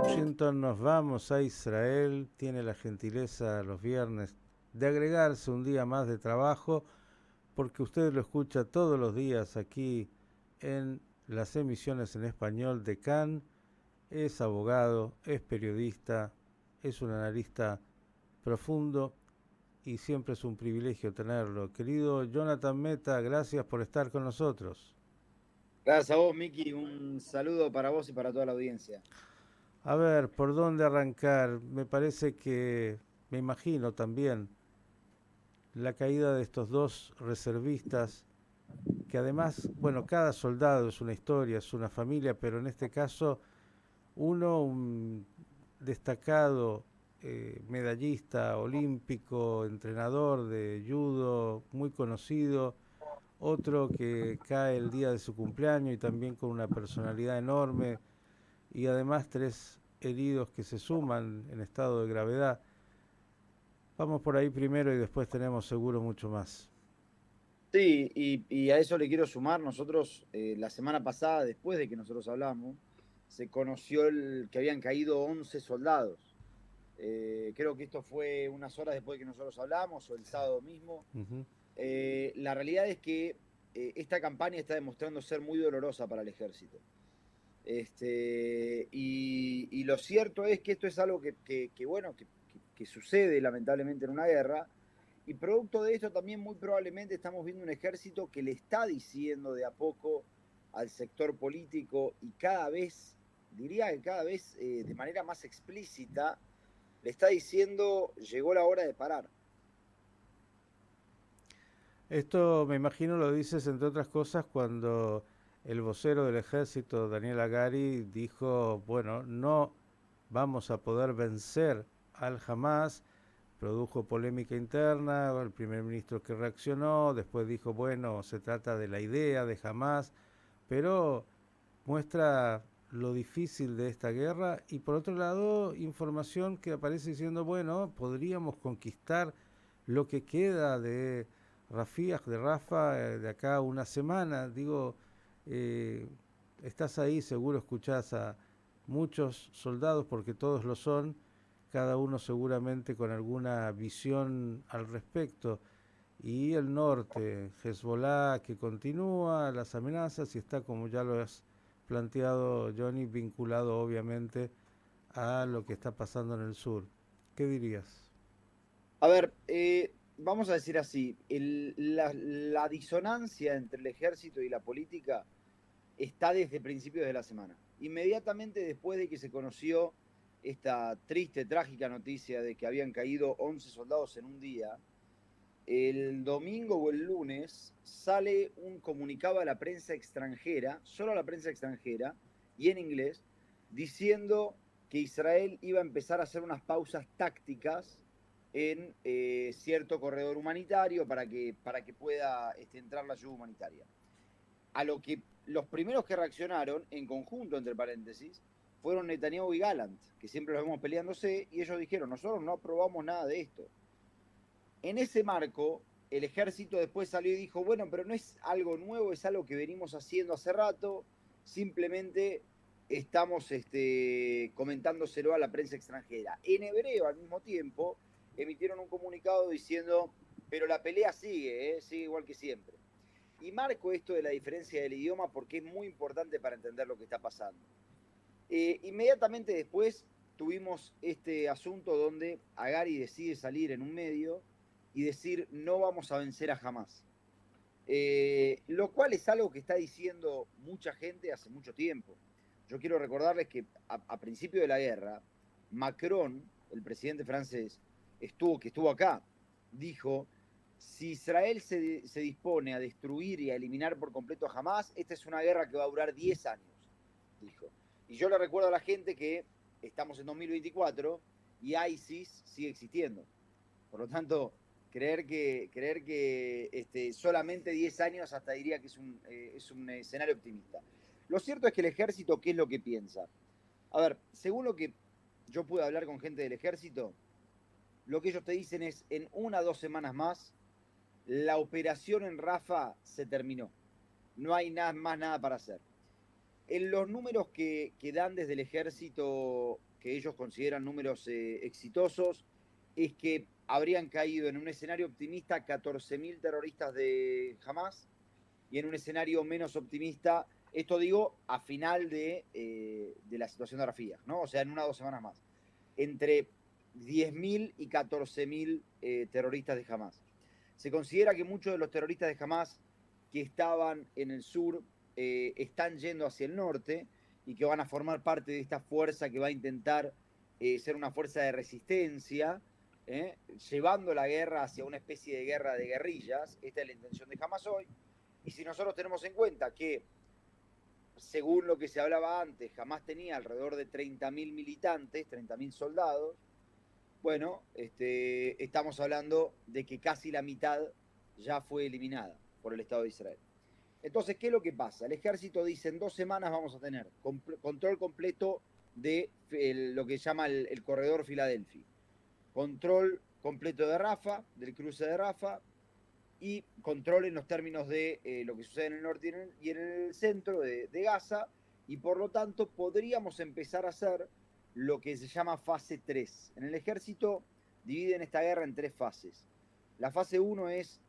Washington, nos vamos a Israel. Tiene la gentileza los viernes de agregarse un día más de trabajo, porque usted lo escucha todos los días aquí en las emisiones en español de CAN. Es abogado, es periodista, es un analista profundo y siempre es un privilegio tenerlo. Querido Jonathan Meta, gracias por estar con nosotros. Gracias a vos, Miki. Un saludo para vos y para toda la audiencia. A ver, ¿por dónde arrancar? Me parece que, me imagino también, la caída de estos dos reservistas, que además, bueno, cada soldado es una historia, es una familia, pero en este caso, uno, un destacado medallista olímpico, entrenador de judo, muy conocido, otro que cae el día de su cumpleaños y también con una personalidad enorme, y además tres heridos que se suman en estado de gravedad. Vamos por ahí primero y después tenemos seguro mucho más. Sí, y a eso le quiero sumar, nosotros la semana pasada, después de que nosotros hablamos, se conoció que habían caído 11 soldados. Creo que esto fue unas horas después de que nosotros hablamos, o el sábado mismo. Ujú. La realidad es que esta campaña está demostrando ser muy dolorosa para el ejército. Y lo cierto es que esto es algo que sucede lamentablemente en una guerra, y producto de esto también muy probablemente estamos viendo un ejército que le está diciendo de a poco al sector político, y cada vez, diría que cada vez de manera más explícita, le está diciendo llegó la hora de parar. Esto me imagino lo dices entre otras cosas cuando el vocero del ejército, Daniel Agari, dijo, bueno, no vamos a poder vencer al Hamas, produjo polémica interna, el primer ministro que reaccionó, después dijo, bueno, se trata de la idea de Hamas, pero muestra lo difícil de esta guerra y por otro lado información que aparece diciendo, bueno, podríamos conquistar lo que queda de Rafah, de Rafa, de acá a una semana. Digo, eh, estás ahí, seguro escuchás a muchos soldados porque todos lo son, cada uno seguramente con alguna visión al respecto. Y el norte, Hezbollah que continúa, las amenazas y está, como ya lo has planteado Johnny, vinculado obviamente a lo que está pasando en el sur. ¿Qué dirías? A ver, vamos a decir así, la disonancia entre el ejército y la política está desde principios de la semana. Inmediatamente después de que se conoció esta triste, trágica noticia de que habían caído 11 soldados en un día, el domingo o el lunes sale un comunicado a la prensa extranjera, solo a la prensa extranjera, y en inglés, diciendo que Israel iba a empezar a hacer unas pausas tácticas en cierto corredor humanitario para que pueda entrar la ayuda humanitaria. A lo que los primeros que reaccionaron, en conjunto, entre paréntesis, fueron Netanyahu y Gallant, que siempre los vemos peleándose, y ellos dijeron, nosotros no aprobamos nada de esto. En ese marco, el ejército después salió y dijo, bueno, pero no es algo nuevo, es algo que venimos haciendo hace rato, simplemente estamos comentándoselo a la prensa extranjera. En hebreo, al mismo tiempo, emitieron un comunicado diciendo, pero la pelea sigue, sigue igual que siempre. Y marco esto de la diferencia del idioma porque es muy importante para entender lo que está pasando. Inmediatamente después tuvimos este asunto donde Agari decide salir en un medio y decir no vamos a vencer a Hamas. Lo cual es algo que está diciendo mucha gente hace mucho tiempo. Yo quiero recordarles que a principio de la guerra, Macron, el presidente francés, que estuvo acá, dijo, si Israel se dispone a destruir y a eliminar por completo a Hamas, esta es una guerra que va a durar 10 años, dijo. Y yo le recuerdo a la gente que estamos en 2024 y ISIS sigue existiendo. Por lo tanto, creer que solamente 10 años hasta diría que es un escenario optimista. Lo cierto es que el ejército, ¿qué es lo que piensa? A ver, según lo que yo pude hablar con gente del ejército, lo que ellos te dicen es, en 1 o 2 semanas más, la operación en Rafa se terminó. No hay más nada para hacer. En los números que dan desde el ejército, que ellos consideran números exitosos, es que habrían caído en un escenario optimista 14.000 terroristas de Hamas y en un escenario menos optimista, esto digo, a final de la situación de Rafah, ¿no? O sea, en 1 o 2 semanas más. Entre 10.000 y 14.000 terroristas de Hamas. Se considera que muchos de los terroristas de Hamas que estaban en el sur están yendo hacia el norte y que van a formar parte de esta fuerza que va a intentar ser una fuerza de resistencia, llevando la guerra hacia una especie de guerra de guerrillas. Esta es la intención de Hamas hoy. Y si nosotros tenemos en cuenta que, según lo que se hablaba antes, Hamas tenía alrededor de 30.000 militantes, 30.000 soldados, bueno, estamos hablando de que casi la mitad ya fue eliminada por el Estado de Israel. Entonces, ¿qué es lo que pasa? El ejército dice, en 2 semanas vamos a tener control completo de lo que se llama el corredor Filadelfia, control completo de Rafah, del cruce de Rafah, y control en los términos de lo que sucede en el norte y en el centro de Gaza, y por lo tanto podríamos empezar a hacer lo que se llama fase 3. En el ejército dividen esta guerra en 3 fases. La fase 1 es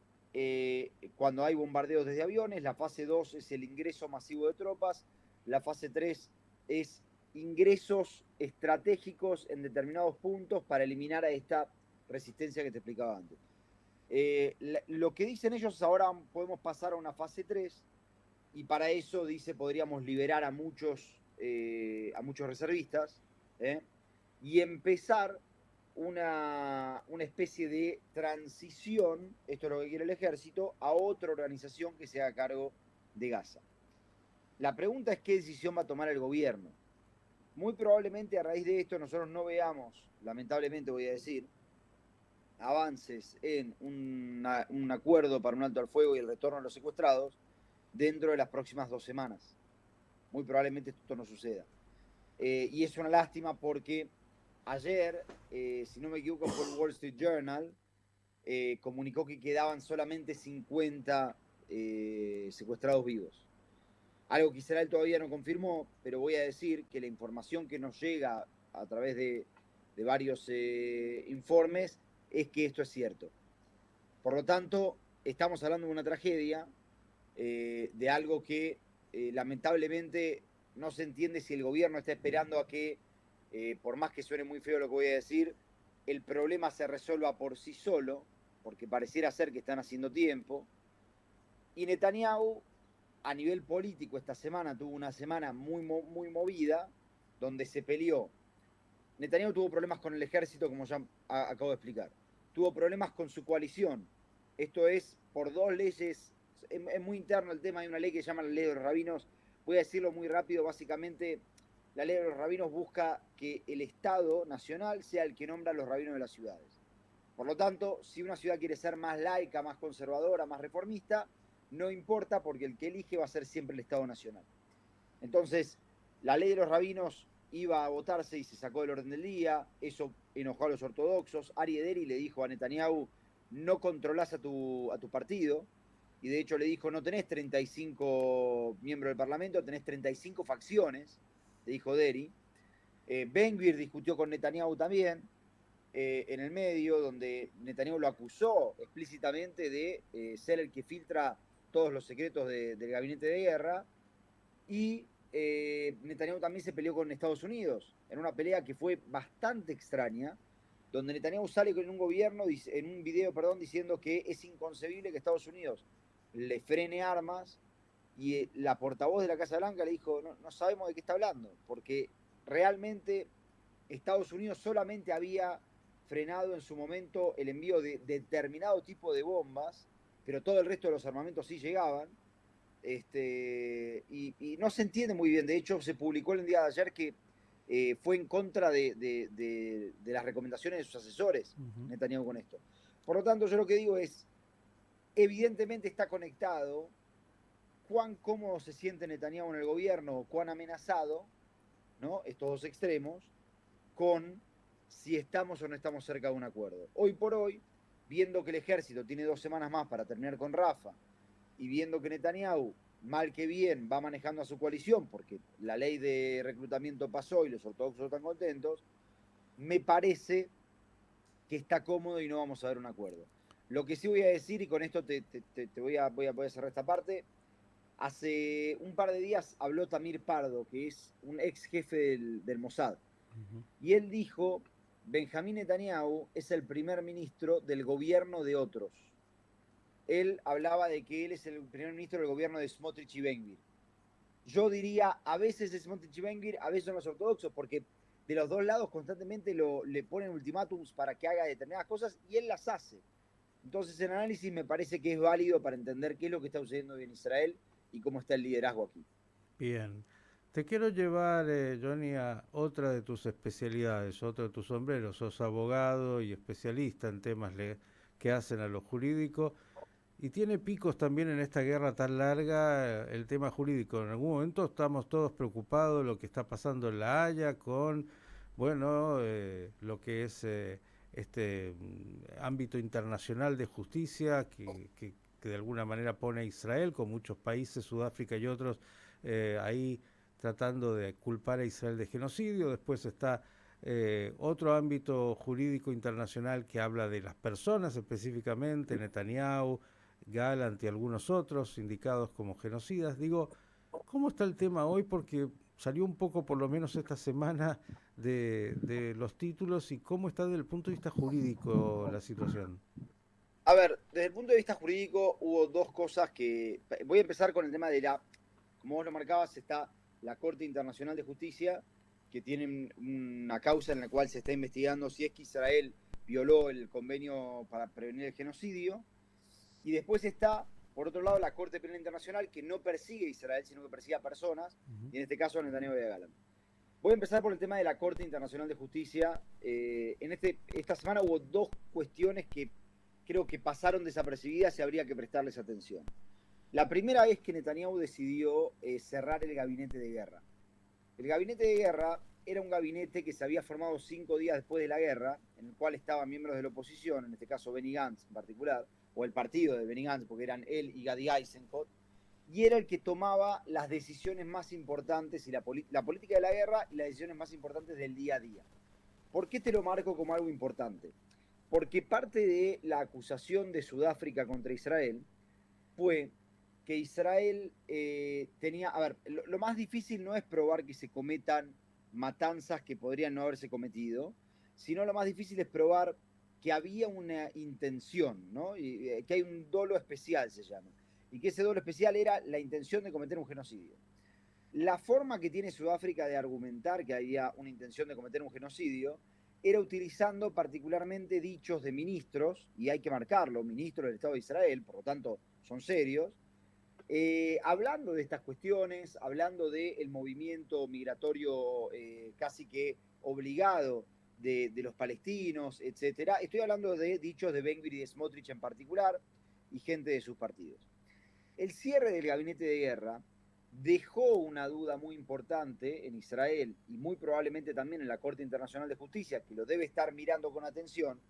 cuando hay bombardeos desde aviones, la fase 2 es el ingreso masivo de tropas, la fase 3 es ingresos estratégicos en determinados puntos para eliminar a esta resistencia que te explicaba antes. Lo que dicen ellos es ahora podemos pasar a una fase 3 y para eso, dice, podríamos liberar a muchos reservistas y empezar una especie de transición, esto es lo que quiere el ejército, a otra organización que se haga cargo de Gaza. La pregunta es qué decisión va a tomar el gobierno. Muy probablemente a raíz de esto nosotros no veamos, lamentablemente voy a decir, avances en un acuerdo para un alto al fuego y el retorno de los secuestrados dentro de las próximas 2 semanas. Muy probablemente esto no suceda. Y es una lástima porque ayer, si no me equivoco, fue el Wall Street Journal, comunicó que quedaban solamente 50 secuestrados vivos. Algo que Israel todavía no confirmó, pero voy a decir que la información que nos llega a través de varios informes es que esto es cierto. Por lo tanto, estamos hablando de una tragedia, de algo que lamentablemente no se entiende si el gobierno está esperando a que, por más que suene muy feo lo que voy a decir, el problema se resuelva por sí solo, porque pareciera ser que están haciendo tiempo. Y Netanyahu, a nivel político, esta semana tuvo una semana muy movida, donde se peleó. Netanyahu tuvo problemas con el ejército, como ya acabo de explicar. Tuvo problemas con su coalición. Esto es por 2 leyes. Es muy interno el tema. Hay una ley que se llama la ley de los rabinos. Voy a decirlo muy rápido. Básicamente, la ley de los rabinos busca que el Estado nacional sea el que nombra a los rabinos de las ciudades. Por lo tanto, si una ciudad quiere ser más laica, más conservadora, más reformista, no importa porque el que elige va a ser siempre el Estado nacional. Entonces, la ley de los rabinos iba a votarse y se sacó del orden del día. Eso enojó a los ortodoxos. Ari Ederi le dijo a Netanyahu, no controlás a tu partido. Y de hecho le dijo, no tenés 35 miembros del Parlamento, tenés 35 facciones, le dijo Deri. Ben Gvir discutió con Netanyahu también, en el medio, donde Netanyahu lo acusó explícitamente de ser el que filtra todos los secretos del gabinete de guerra. Y Netanyahu también se peleó con Estados Unidos, en una pelea que fue bastante extraña, donde Netanyahu sale en un gobierno, en un video, diciendo que es inconcebible que Estados Unidos le frene armas, y la portavoz de la Casa Blanca le dijo, no sabemos de qué está hablando, porque realmente Estados Unidos solamente había frenado en su momento el envío de determinado tipo de bombas, pero todo el resto de los armamentos sí llegaban. Y no se entiende muy bien. De hecho, se publicó el día de ayer que fue en contra de las recomendaciones de sus asesores, Netanyahu, con esto. Por lo tanto, yo lo que digo es, evidentemente está conectado cuán cómodo se siente Netanyahu en el gobierno, cuán amenazado, ¿no? Estos dos extremos, con si estamos o no estamos cerca de un acuerdo. Hoy por hoy, viendo que el ejército tiene 2 semanas más para terminar con Rafah, y viendo que Netanyahu mal que bien va manejando a su coalición, porque la ley de reclutamiento pasó y los ortodoxos están contentos, me parece que está cómodo y no vamos a ver un acuerdo. Lo que sí voy a decir, y con esto te voy a cerrar esta parte, hace un par de días habló Tamir Pardo, que es un ex jefe del Mossad, Ujú. y él dijo, Benjamín Netanyahu es el primer ministro del gobierno de otros. Él hablaba de que él es el primer ministro del gobierno de Smotrich y Ben-Gvir. Yo diría, a veces es Smotrich y Ben-Gvir, a veces son los ortodoxos, porque de los dos lados constantemente le ponen ultimátums para que haga determinadas cosas y él las hace. Entonces, el análisis me parece que es válido para entender qué es lo que está sucediendo en Israel y cómo está el liderazgo aquí. Bien. Te quiero llevar, Johnny, a otra de tus especialidades, otro de tus sombreros. Sos abogado y especialista en temas que hacen a lo jurídico. Y tiene picos también en esta guerra tan larga el tema jurídico. En algún momento estamos todos preocupados de lo que está pasando en La Haya con, bueno, lo que es este ámbito internacional de justicia que de alguna manera pone a Israel, con muchos países, Sudáfrica y otros, ahí tratando de culpar a Israel de genocidio. Después está otro ámbito jurídico internacional que habla de las personas específicamente, Netanyahu, Gallant y algunos otros indicados como genocidas. Digo, ¿cómo está el tema hoy? Porque salió un poco, por lo menos esta semana, de los títulos y cómo está desde el punto de vista jurídico la situación. A ver, desde el punto de vista jurídico hubo dos cosas que... Voy a empezar con el tema de como vos lo marcabas, está la Corte Internacional de Justicia, que tiene una causa en la cual se está investigando si es que Israel violó el convenio para prevenir el genocidio. Y después está, por otro lado, la Corte Penal Internacional, que no persigue a Israel, sino que persigue a personas, Ujú. y en este caso a Netanyahu y a Galán. Voy a empezar por el tema de la Corte Internacional de Justicia. Esta semana hubo dos cuestiones que creo que pasaron desapercibidas y habría que prestarles atención. La primera es que Netanyahu decidió cerrar el gabinete de guerra. El gabinete de guerra era un gabinete que se había formado 5 días después de la guerra, en el cual estaban miembros de la oposición, en este caso Benny Gantz en particular, o el partido de Benny Gantz, porque eran él y Gadi Eisenkot, y era el que tomaba las decisiones más importantes y la política de la guerra y las decisiones más importantes del día a día. ¿Por qué te lo marco como algo importante? Porque parte de la acusación de Sudáfrica contra Israel fue que Israel tenía, a ver, lo más difícil no es probar que se cometan matanzas que podrían no haberse cometido, sino lo más difícil es probar que había una intención, ¿no? Y, que hay un dolo especial, se llama. Y que ese dolo especial era la intención de cometer un genocidio. La forma que tiene Sudáfrica de argumentar que había una intención de cometer un genocidio era utilizando particularmente dichos de ministros, y hay que marcarlo, ministros del Estado de Israel, por lo tanto son serios, hablando de estas cuestiones, hablando del movimiento migratorio casi que obligado de los palestinos, etcétera. Estoy hablando de dichos de Ben-Gvir y de Smotrich en particular y gente de sus partidos. El cierre del gabinete de guerra dejó una duda muy importante en Israel y muy probablemente también en la Corte Internacional de Justicia, que lo debe estar mirando con atención,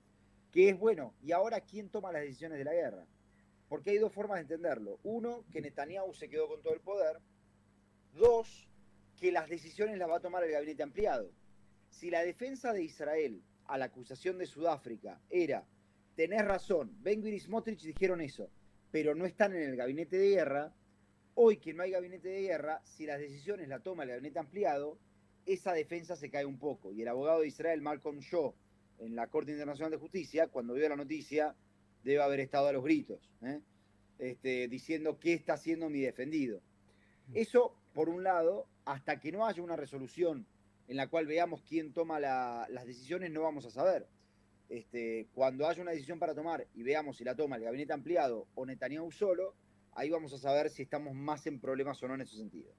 que es, bueno, ¿y ahora quién toma las decisiones de la guerra? Porque hay dos formas de entenderlo. Uno, que Netanyahu se quedó con todo el poder. Dos, que las decisiones las va a tomar el gabinete ampliado. Si la defensa de Israel a la acusación de Sudáfrica era, tenés razón, Ben-Gvir y Smotrich dijeron eso, pero no están en el gabinete de guerra, hoy que no hay gabinete de guerra, si las decisiones las toma el gabinete ampliado, esa defensa se cae un poco. Y el abogado de Israel, Malcolm Shaw, en la Corte Internacional de Justicia, cuando vio la noticia, debe haber estado a los gritos, diciendo qué está haciendo mi defendido. Eso, por un lado, hasta que no haya una resolución en la cual veamos quién toma las decisiones, no vamos a saber. Cuando haya una decisión para tomar y veamos si la toma el gabinete ampliado o Netanyahu solo, ahí vamos a saber si estamos más en problemas o no en ese sentido.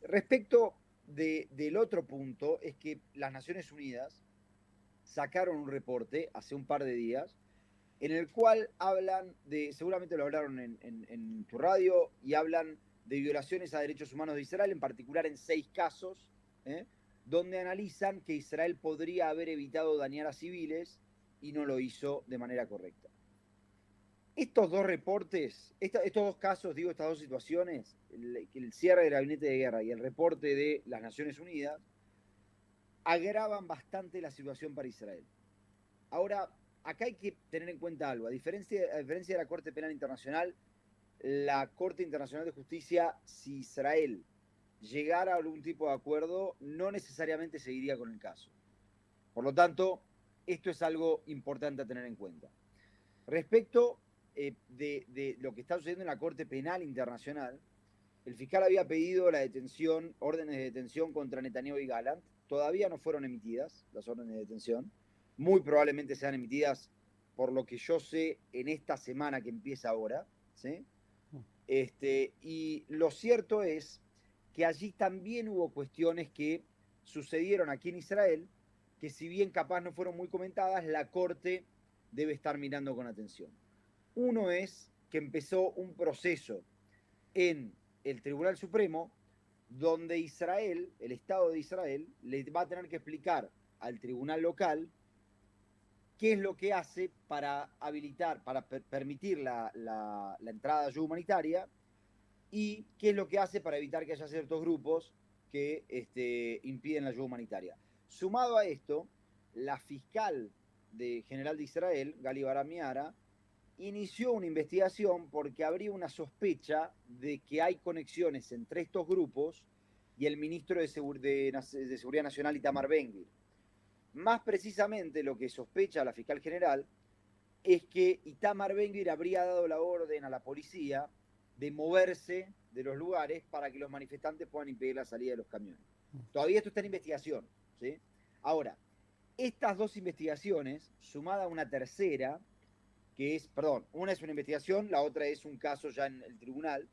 Respecto del otro punto, es que las Naciones Unidas sacaron un reporte hace un par de días en el cual hablan de, seguramente lo hablaron en tu radio, y hablan de violaciones a derechos humanos de Israel, en particular en 6 casos, ¿eh? Donde analizan que Israel podría haber evitado dañar a civiles y no lo hizo de manera correcta. Estos dos reportes, estos dos casos, digo, estas dos situaciones, el cierre del gabinete de guerra y el reporte de las Naciones Unidas, agravan bastante la situación para Israel. Ahora, acá hay que tener en cuenta algo. A diferencia de la Corte Penal Internacional, la Corte Internacional de Justicia, si Israel llegara a algún tipo de acuerdo, no necesariamente seguiría con el caso. Por lo tanto, esto es algo importante a tener en cuenta. Respecto de lo que está sucediendo en la Corte Penal Internacional, el fiscal había pedido la detención, órdenes de detención contra Netanyahu y Gallant. Todavía no fueron emitidas las órdenes de detención. Muy probablemente sean emitidas, por lo que yo sé, en esta semana que empieza ahora. ¿Sí? Y lo cierto es que allí también hubo cuestiones que sucedieron aquí en Israel, que si bien capaz no fueron muy comentadas, la Corte debe estar mirando con atención. Uno es que empezó un proceso en el Tribunal Supremo donde Israel, el Estado de Israel, le va a tener que explicar al tribunal local qué es lo que hace para habilitar, para permitir la entrada de ayuda humanitaria y qué es lo que hace para evitar que haya ciertos grupos que impiden la ayuda humanitaria. Sumado a esto, la fiscal general de Israel, Gali Baramiara, inició una investigación porque habría una sospecha de que hay conexiones entre estos grupos y el ministro de Seguridad Nacional, Itamar Ben-Gvir. Más precisamente, lo que sospecha la fiscal general es que Itamar Ben-Gvir habría dado la orden a la policía de moverse de los lugares para que los manifestantes puedan impedir la salida de los camiones. Todavía esto está en investigación, ¿sí? Ahora, estas dos investigaciones, sumada a una tercera, que es, perdón, una es una investigación, la otra es un caso ya en el tribunal,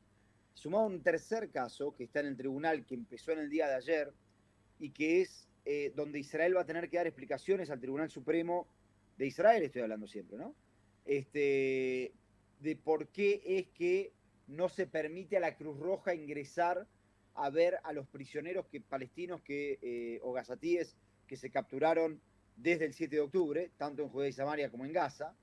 sumado a un tercer caso que está en el tribunal, que empezó en el día de ayer, y que es donde Israel va a tener que dar explicaciones al Tribunal Supremo de Israel, estoy hablando siempre, ¿no? De por qué es que no se permite a la Cruz Roja ingresar a ver a los prisioneros palestinos o gazatíes que se capturaron desde el 7 de octubre, tanto en Judea y Samaria como en Gaza.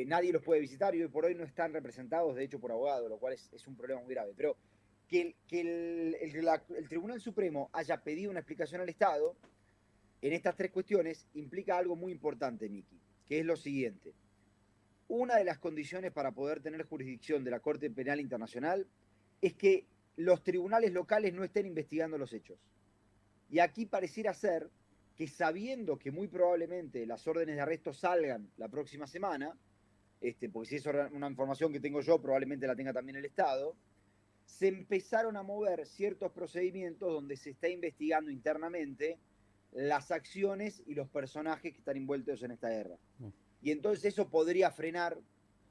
Nadie los puede visitar y hoy por hoy no están representados, de hecho, por abogados, lo cual es un problema muy grave. Pero que el Tribunal Supremo haya pedido una explicación al Estado en estas tres cuestiones implica algo muy importante, Miki, que es lo siguiente. Una de las condiciones para poder tener jurisdicción de la Corte Penal Internacional es que los tribunales locales no estén investigando los hechos. Y aquí pareciera ser que, sabiendo que muy probablemente las órdenes de arresto salgan la próxima semana, porque si es una información que tengo yo, probablemente la tenga también el Estado, se empezaron a mover ciertos procedimientos donde se está investigando internamente las acciones y los personajes que están envueltos en esta guerra. Y entonces eso podría frenar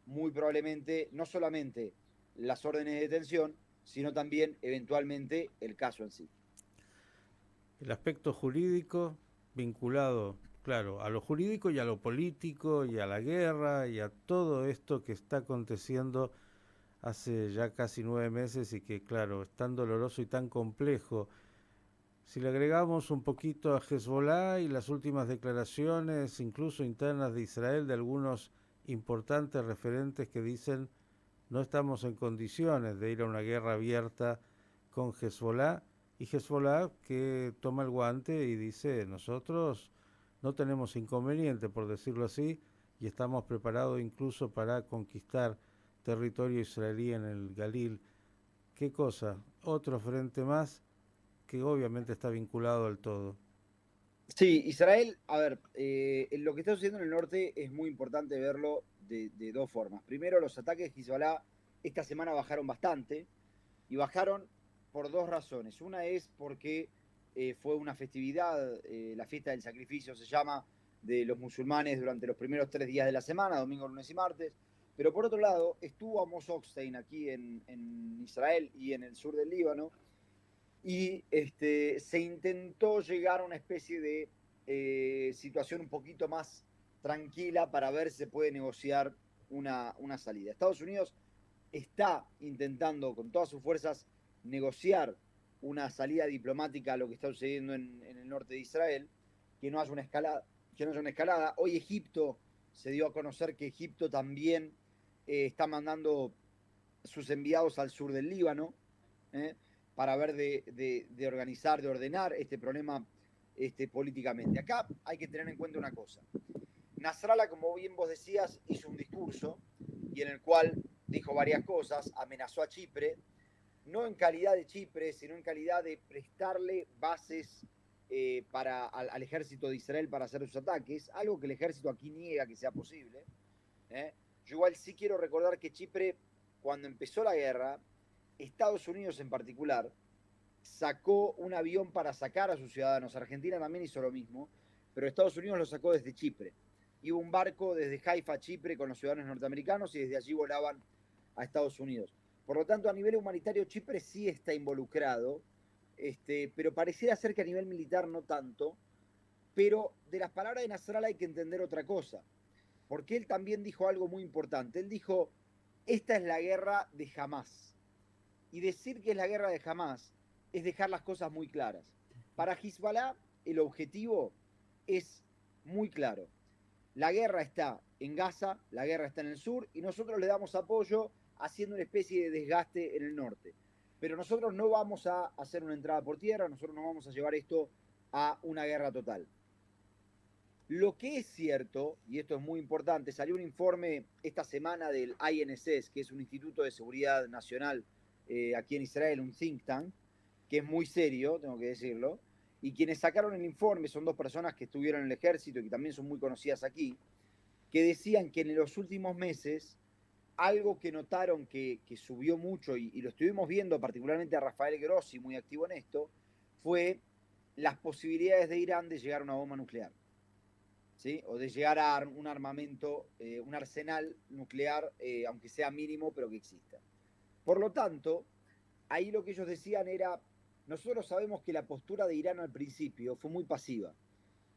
muy probablemente no solamente las órdenes de detención, sino también eventualmente el caso en sí. El aspecto jurídico vinculado, claro, a lo jurídico y a lo político y a la guerra y a todo esto que está aconteciendo hace ya casi 9 meses y que, claro, es tan doloroso y tan complejo. Si le agregamos un poquito a Hezbollah y las últimas declaraciones, incluso internas de Israel, de algunos importantes referentes que dicen no estamos en condiciones de ir a una guerra abierta con Hezbollah, y Hezbollah que toma el guante y dice nosotros no tenemos inconveniente, por decirlo así, y estamos preparados incluso para conquistar territorio israelí en el Galil. ¿Qué cosa? Otro frente más que obviamente está vinculado al todo. Sí, Israel, a ver, lo que está sucediendo en el norte es muy importante verlo de dos formas. Primero, los ataques de Hezbollah esta semana bajaron bastante y bajaron por dos razones. Una es porque fue una festividad, la fiesta del sacrificio se llama, de los musulmanes durante los primeros 3 días de la semana, domingo, lunes y martes. Pero por otro lado, estuvo Amos Hochstein aquí en Israel y en el sur del Líbano, y se intentó llegar a una especie de situación un poquito más tranquila para ver si se puede negociar una salida. Estados Unidos está intentando con todas sus fuerzas negociar una salida diplomática a lo que está sucediendo en el norte de Israel, que no haya una escalada. Hoy Egipto se dio a conocer que Egipto también está mandando sus enviados al sur del Líbano, ¿eh? Para ver de organizar, de ordenar este problema políticamente. Acá hay que tener en cuenta una cosa. Nasrallah, como bien vos decías, hizo un discurso y en el cual dijo varias cosas, amenazó a Chipre, no en calidad de Chipre, sino en calidad de prestarle bases al ejército de Israel para hacer sus ataques, algo que el ejército aquí niega que sea posible. ¿Eh? Yo igual sí quiero recordar que Chipre, cuando empezó la guerra, Estados Unidos en particular, sacó un avión para sacar a sus ciudadanos. Argentina también hizo lo mismo, pero Estados Unidos lo sacó desde Chipre. Iba un barco desde Haifa a Chipre con los ciudadanos norteamericanos y desde allí volaban a Estados Unidos. Por lo tanto, a nivel humanitario, Chipre sí está involucrado, pero pareciera ser que a nivel militar no tanto. Pero de las palabras de Nasrallah hay que entender otra cosa, porque él también dijo algo muy importante. Él dijo, esta es la guerra de Hamás. Y decir que es la guerra de Hamás es dejar las cosas muy claras. Para Hezbollah, el objetivo es muy claro. La guerra está en Gaza, la guerra está en el sur, y nosotros le damos apoyo haciendo una especie de desgaste en el norte. Pero nosotros no vamos a hacer una entrada por tierra, nosotros no vamos a llevar esto a una guerra total. Lo que es cierto, y esto es muy importante, salió un informe esta semana del INSS, que es un Instituto de Seguridad Nacional aquí en Israel, un think tank, que es muy serio, tengo que decirlo, y quienes sacaron el informe son dos personas que estuvieron en el ejército y que también son muy conocidas aquí, que decían que en los últimos meses algo que notaron que subió mucho, y lo estuvimos viendo particularmente a Rafael Grossi, muy activo en esto, fue las posibilidades de Irán de llegar a una bomba nuclear. ¿Sí? O de llegar a un armamento, un arsenal nuclear, aunque sea mínimo, pero que exista. Por lo tanto, ahí lo que ellos decían era, nosotros sabemos que la postura de Irán al principio fue muy pasiva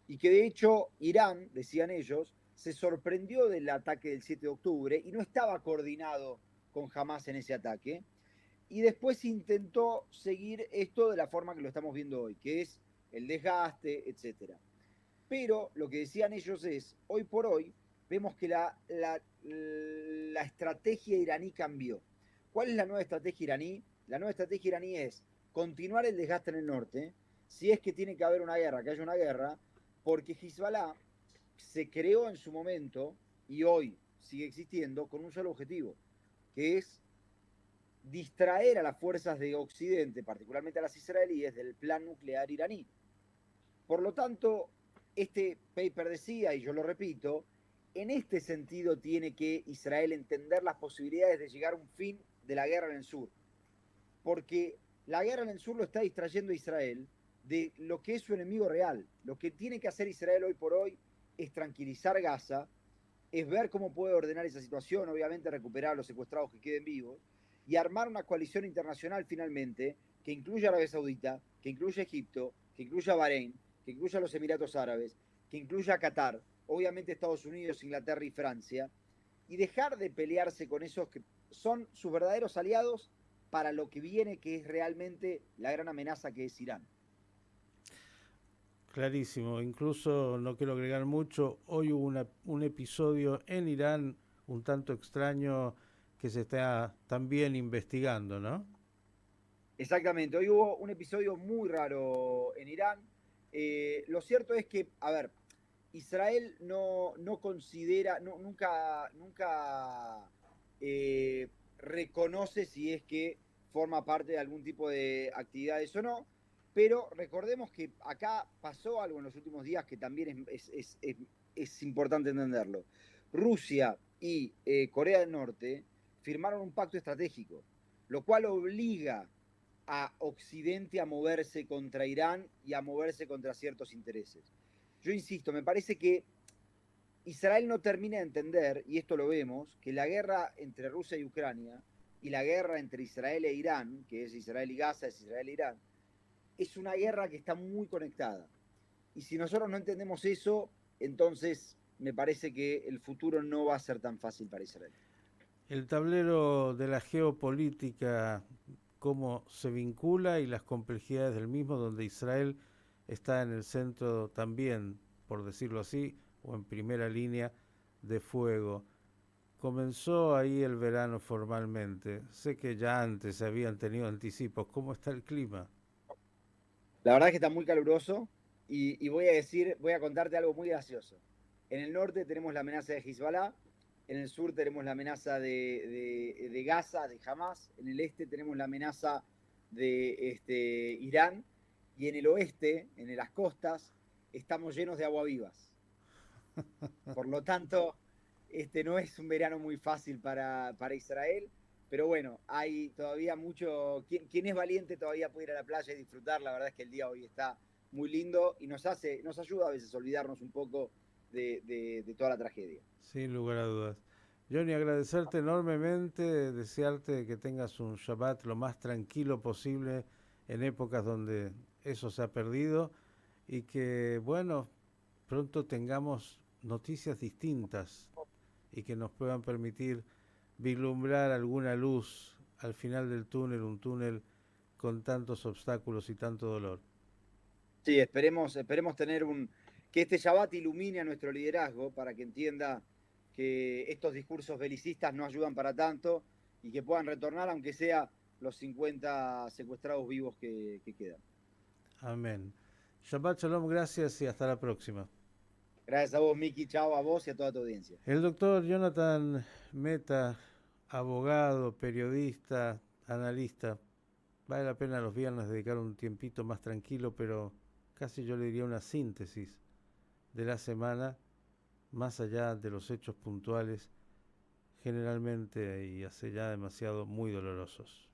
y que de hecho Irán, decían ellos, se sorprendió del ataque del 7 de octubre y no estaba coordinado con Hamas en ese ataque. Y después intentó seguir esto de la forma que lo estamos viendo hoy, que es el desgaste, etcétera. Pero lo que decían ellos es, hoy por hoy, vemos que la estrategia iraní cambió. ¿Cuál es la nueva estrategia iraní? La nueva estrategia iraní es continuar el desgaste en el norte, si es que tiene que haber una guerra, que haya una guerra, porque Hezbollah se creó en su momento y hoy sigue existiendo con un solo objetivo, que es distraer a las fuerzas de Occidente, particularmente a las israelíes, del plan nuclear iraní. Por lo tanto, este paper decía, y yo lo repito, en este sentido tiene que Israel entender las posibilidades de llegar a un fin de la guerra en el sur. Porque la guerra en el sur lo está distrayendo a Israel de lo que es su enemigo real. Lo que tiene que hacer Israel hoy por hoy es tranquilizar Gaza, es ver cómo puede ordenar esa situación, obviamente recuperar a los secuestrados que queden vivos, y armar una coalición internacional finalmente que incluya a Arabia Saudita, que incluya a Egipto, que incluya a Bahrein, que incluya a los Emiratos Árabes, que incluya a Qatar, obviamente Estados Unidos, Inglaterra y Francia, y dejar de pelearse con esos que son sus verdaderos aliados para lo que viene, que es realmente la gran amenaza que es Irán. Clarísimo, incluso no quiero agregar mucho, hoy hubo un episodio en Irán un tanto extraño que se está también investigando, ¿no? Exactamente, hoy hubo un episodio muy raro en Irán. Lo cierto es que, a ver, Israel no considera, nunca reconoce si es que forma parte de algún tipo de actividades o no, pero recordemos que acá pasó algo en los últimos días que también es importante entenderlo. Rusia y Corea del Norte firmaron un pacto estratégico, lo cual obliga a Occidente a moverse contra Irán y a moverse contra ciertos intereses. Yo insisto, me parece que Israel no termina de entender, y esto lo vemos, que la guerra entre Rusia y Ucrania y la guerra entre Israel e Irán, que es Israel y Gaza, es Israel e Irán, es una guerra que está muy conectada. Y si nosotros no entendemos eso, entonces me parece que el futuro no va a ser tan fácil para Israel. El tablero de la geopolítica, cómo se vincula y las complejidades del mismo, donde Israel está en el centro también, por decirlo así, o en primera línea de fuego. comenzó ahí el verano formalmente. Sé que ya antes habían tenido anticipos. ¿Cómo está el clima? La verdad es que está muy caluroso y voy a contarte algo muy gracioso. En el norte tenemos la amenaza de Hezbollah, en el sur tenemos la amenaza de Gaza, de Hamas, en el este tenemos la amenaza de Irán y en el oeste, en las costas, estamos llenos de aguavivas. Por lo tanto, este no es un verano muy fácil para Israel, pero bueno, hay todavía mucho. Quien es valiente todavía puede ir a la playa y disfrutar. La verdad es que el día hoy está muy lindo y nos ayuda a veces a olvidarnos un poco de toda la tragedia. Sin lugar a dudas. Johnny, agradecerte enormemente, desearte que tengas un Shabbat lo más tranquilo posible en épocas donde eso se ha perdido y que, bueno, pronto tengamos noticias distintas y que nos puedan permitir vislumbrar alguna luz al final del túnel, un túnel con tantos obstáculos y tanto dolor. Sí, esperemos tener que este Shabbat ilumine a nuestro liderazgo para que entienda que estos discursos belicistas no ayudan para tanto y que puedan retornar, aunque sea los 50 secuestrados vivos que quedan. Amén. Shabbat Shalom, gracias y hasta la próxima. Gracias a vos, Miki, chao, a vos y a toda tu audiencia. El doctor Jonathan Meta, abogado, periodista, analista. Vale la pena los viernes dedicar un tiempito más tranquilo, pero casi yo le diría una síntesis de la semana, más allá de los hechos puntuales, generalmente y hace ya demasiado muy dolorosos.